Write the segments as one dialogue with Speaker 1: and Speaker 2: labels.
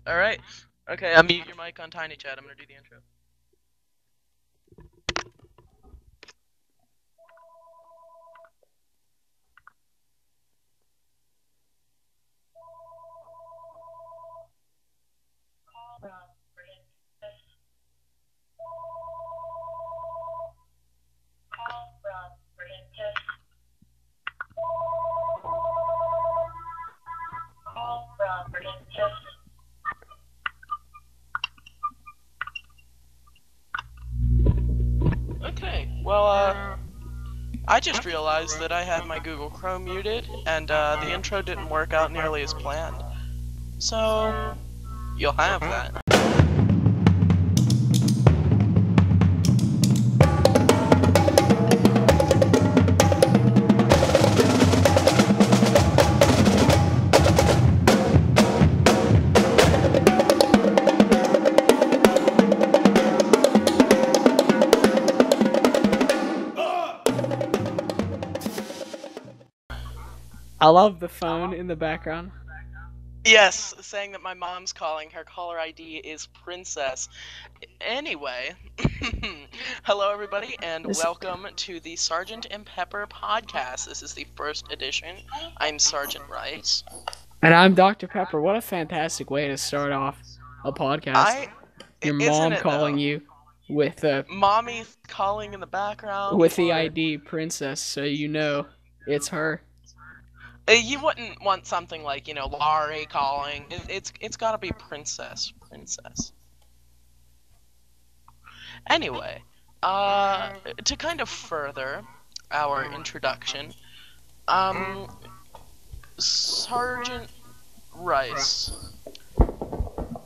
Speaker 1: Alright. Okay, unmute your mic on Tiny Chat. I'm gonna do the intro. Okay, well, I just realized that I had my Google Chrome muted, and the intro didn't work out nearly as planned. So, you'll have that.
Speaker 2: I love the phone in the background.
Speaker 1: Yes, saying that my mom's calling. Her caller ID is Princess. Anyway, hello everybody, and welcome to the Sergeant and Pepper podcast. This is the first edition. I'm Sergeant Rice.
Speaker 2: And I'm Dr. Pepper. What a fantastic way to start off a podcast. Your mom calling you with
Speaker 1: mommy calling in the background
Speaker 2: with the ID Princess, so you know it's her.
Speaker 1: You wouldn't want something like, Laurie calling. It's gotta be Princess. Anyway, to kind of further our introduction, Sergeant Rice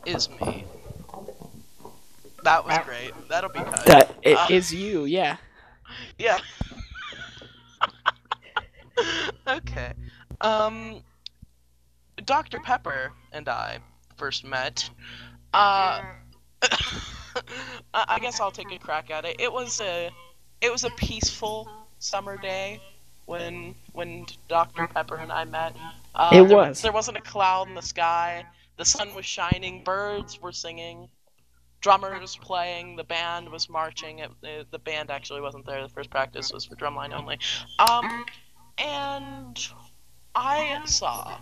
Speaker 1: is me. That was great. That'll be cut.
Speaker 2: That is you, yeah.
Speaker 1: Yeah. Okay. Dr. Pepper and I first met. I guess I'll take a crack at it. It was a peaceful summer day when Dr. Pepper and I met. There wasn't a cloud in the sky. The sun was shining. Birds were singing. Drummers playing. The band was marching. The band actually wasn't there. The first practice was for drumline only. And I saw,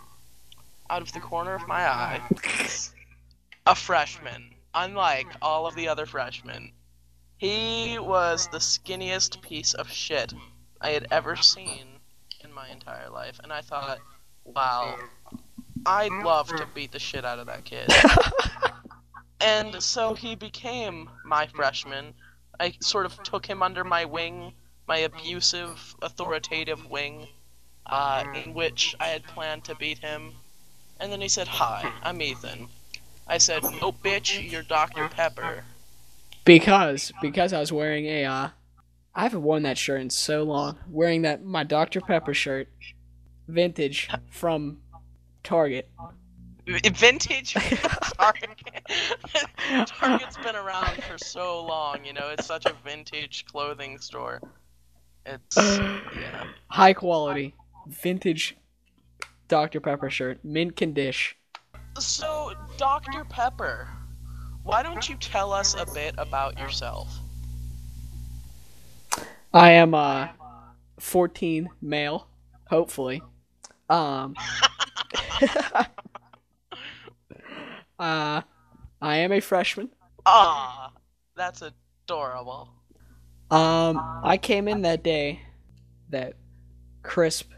Speaker 1: out of the corner of my eye, a freshman. Unlike all of the other freshmen, he was the skinniest piece of shit I had ever seen in my entire life. And I thought, wow, I'd love to beat the shit out of that kid. And so he became my freshman. I sort of took him under my wing, my abusive, authoritative wing, in which I had planned to beat him. And then he said, "Hi, I'm Ethan." I said, "Oh, bitch, you're Dr. Pepper."
Speaker 2: Because I was wearing I haven't worn that shirt in so long. Wearing my Dr. Pepper shirt, vintage from Target.
Speaker 1: Vintage Target. Target's been around for so long, it's such a vintage clothing store. It's, yeah.
Speaker 2: High quality, vintage Dr. Pepper shirt, mint condition.
Speaker 1: So, Dr. Pepper, why don't you tell us a bit about yourself?
Speaker 2: I am 14, male, hopefully. I am a freshman.
Speaker 1: Ah, that's adorable.
Speaker 2: I came in that day, that crisp,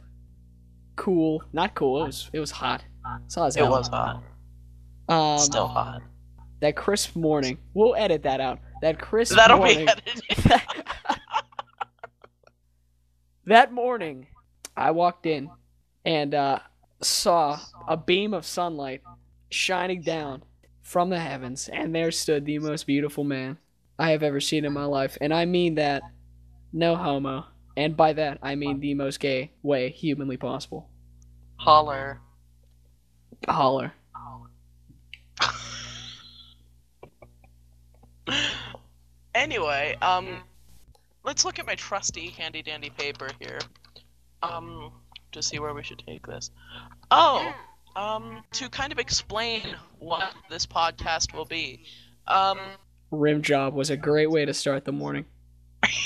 Speaker 2: cool, not cool, it was hot.
Speaker 1: It was hot. Still hot.
Speaker 2: That crisp morning. We'll edit that out. That crisp
Speaker 1: That'll
Speaker 2: morning.
Speaker 1: be edited.
Speaker 2: That morning, I walked in and saw a beam of sunlight shining down from the heavens, and there stood the most beautiful man I have ever seen in my life. And I mean that, no homo. And by that, I mean the most gay way humanly possible.
Speaker 1: Holler.
Speaker 2: Holler.
Speaker 1: Anyway, let's look at my trusty handy dandy paper here. To see where we should take this. Oh, to kind of explain what this podcast will be,
Speaker 2: Rim job was a great way to start the morning.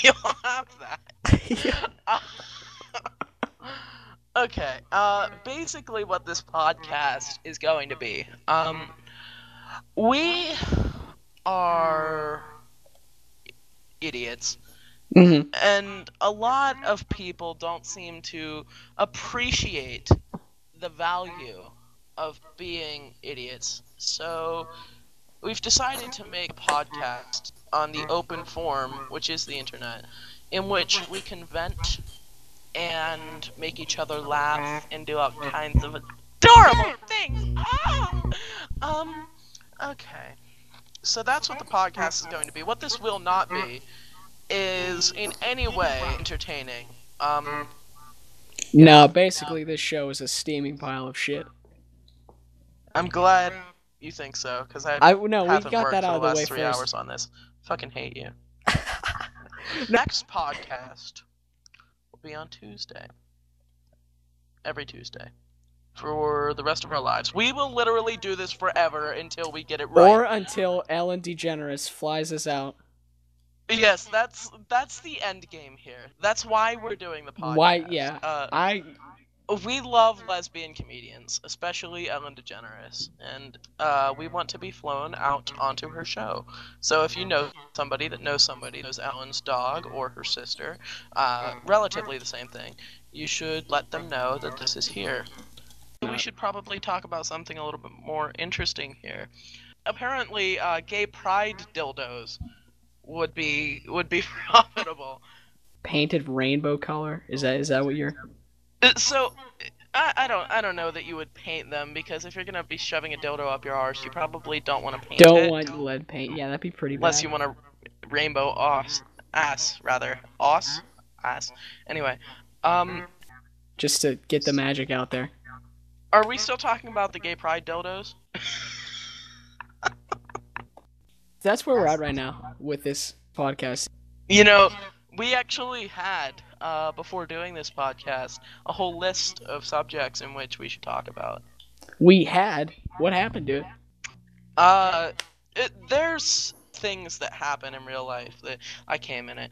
Speaker 1: you'll have that.
Speaker 2: Yeah.
Speaker 1: Okay, basically what this podcast is going to be, we are idiots,
Speaker 2: Mm-hmm.
Speaker 1: and a lot of people don't seem to appreciate the value of being idiots. So we've decided to make a podcast on the open forum, which is the internet, in which we can vent and make each other laugh and do all kinds of adorable things. Ah! Okay. So that's what the podcast is going to be. What this will not be is in any way entertaining.
Speaker 2: No, basically this show is a steaming pile of shit.
Speaker 1: I'm glad you think so, because I
Speaker 2: No, we
Speaker 1: haven't
Speaker 2: got
Speaker 1: worked
Speaker 2: that
Speaker 1: for
Speaker 2: out
Speaker 1: the
Speaker 2: of the way
Speaker 1: last 3
Speaker 2: first.
Speaker 1: hours on this. Fucking hate you. Next podcast will be on Tuesday. Every Tuesday. For the rest of our lives. We will literally do this forever until we get it right.
Speaker 2: Or until Ellen DeGeneres flies us out.
Speaker 1: Yes, that's the end game here. That's why we're doing the podcast.
Speaker 2: Why? Yeah.
Speaker 1: We love lesbian comedians, especially Ellen DeGeneres, and we want to be flown out onto her show. So if you know somebody that knows somebody who knows Ellen's dog or her sister, relatively the same thing, you should let them know that this is here. We should probably talk about something a little bit more interesting here. Apparently, gay pride dildos would be profitable.
Speaker 2: Painted rainbow color? Is that what you're?
Speaker 1: So, I don't know that you would paint them, because if you're gonna be shoving a dildo up your arse, you probably don't want to paint it.
Speaker 2: Don't want lead paint. Yeah, that'd be pretty bad.
Speaker 1: Unless you want a rainbow ass. Anyway,
Speaker 2: just to get the magic out there.
Speaker 1: Are we still talking about the gay pride dildos?
Speaker 2: That's where we're at right now with this podcast.
Speaker 1: You know, we actually had, before doing this podcast, a whole list of subjects in which we should talk about.
Speaker 2: We had? What happened to it?
Speaker 1: There's things that happen in real life that I came in it.